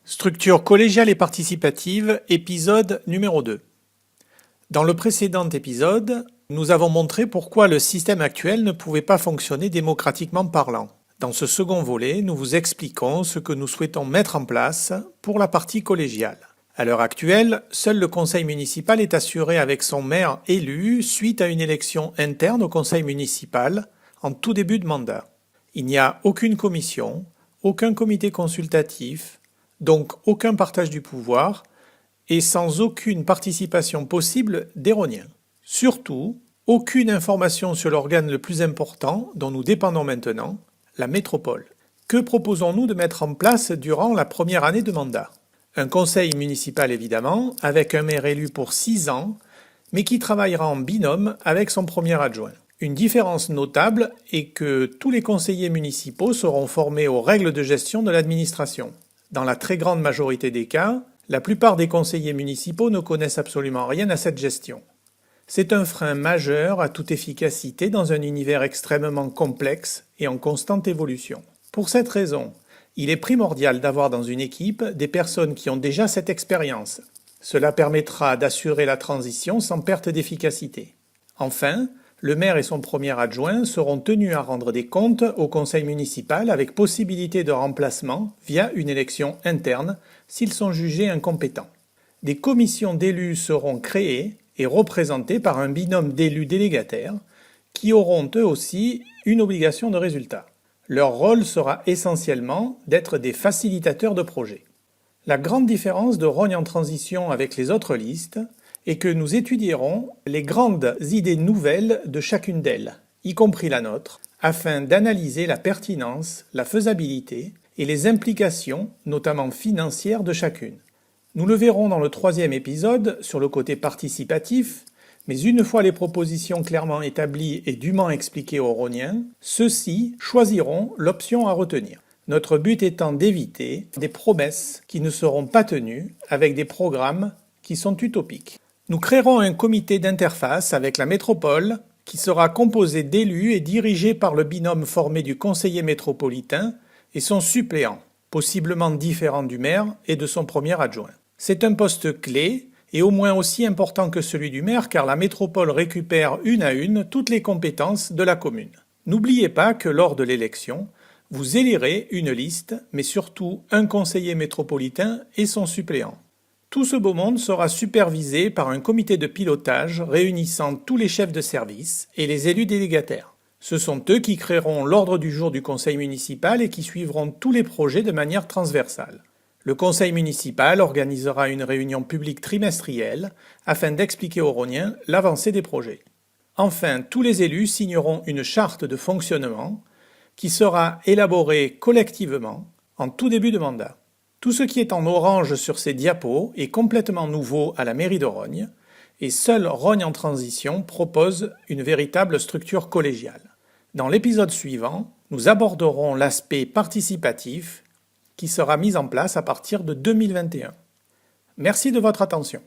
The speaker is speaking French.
Structure collégiale et participative, épisode numéro 2. Dans le précédent épisode, nous avons montré pourquoi le système actuel ne pouvait pas fonctionner démocratiquement parlant. Dans ce second volet, nous vous expliquons ce que nous souhaitons mettre en place pour la partie collégiale. À l'heure actuelle, seul le conseil municipal est assuré avec son maire élu suite à une élection interne au conseil municipal en tout début de mandat. Il n'y a aucune commission, aucun comité consultatif, donc aucun partage du pouvoir, et sans aucune participation possible des Rhôniens. Surtout, aucune information sur l'organe le plus important dont nous dépendons maintenant, la métropole. Que proposons-nous de mettre en place durant la première année de mandat? Un conseil municipal évidemment, avec un maire élu pour 6 ans, mais qui travaillera en binôme avec son premier adjoint. Une différence notable est que tous les conseillers municipaux seront formés aux règles de gestion de l'administration. Dans la très grande majorité des cas, la plupart des conseillers municipaux ne connaissent absolument rien à cette gestion. C'est un frein majeur à toute efficacité dans un univers extrêmement complexe et en constante évolution. Pour cette raison, il est primordial d'avoir dans une équipe des personnes qui ont déjà cette expérience. Cela permettra d'assurer la transition sans perte d'efficacité. Enfin, le maire et son premier adjoint seront tenus à rendre des comptes au conseil municipal avec possibilité de remplacement via une élection interne s'ils sont jugés incompétents. Des commissions d'élus seront créées et représentées par un binôme d'élus délégataires qui auront eux aussi une obligation de résultat. Leur rôle sera essentiellement d'être des facilitateurs de projets. La grande différence de Rognes en transition avec les autres listes est que nous étudierons les grandes idées nouvelles de chacune d'elles, y compris la nôtre, afin d'analyser la pertinence, la faisabilité et les implications, notamment financières, de chacune. Nous le verrons dans le 3e épisode sur le côté participatif, mais une fois les propositions clairement établies et dûment expliquées aux Rhôniens, ceux-ci choisiront l'option à retenir. Notre but étant d'éviter des promesses qui ne seront pas tenues avec des programmes qui sont utopiques. Nous créerons un comité d'interface avec la métropole qui sera composé d'élus et dirigé par le binôme formé du conseiller métropolitain et son suppléant, possiblement différent du maire et de son premier adjoint. C'est un poste clé et au moins aussi important que celui du maire car la métropole récupère une à une toutes les compétences de la commune. N'oubliez pas que lors de l'élection, vous élirez une liste, mais surtout un conseiller métropolitain et son suppléant. Tout ce beau monde sera supervisé par un comité de pilotage réunissant tous les chefs de service et les élus délégataires. Ce sont eux qui créeront l'ordre du jour du conseil municipal et qui suivront tous les projets de manière transversale. Le conseil municipal organisera une réunion publique trimestrielle afin d'expliquer aux Rhôniens l'avancée des projets. Enfin, tous les élus signeront une charte de fonctionnement qui sera élaborée collectivement en tout début de mandat. Tout ce qui est en orange sur ces diapos est complètement nouveau à la mairie de Rognes et seul Rognes en transition propose une véritable structure collégiale. Dans l'épisode suivant, nous aborderons l'aspect participatif qui sera mis en place à partir de 2021. Merci de votre attention.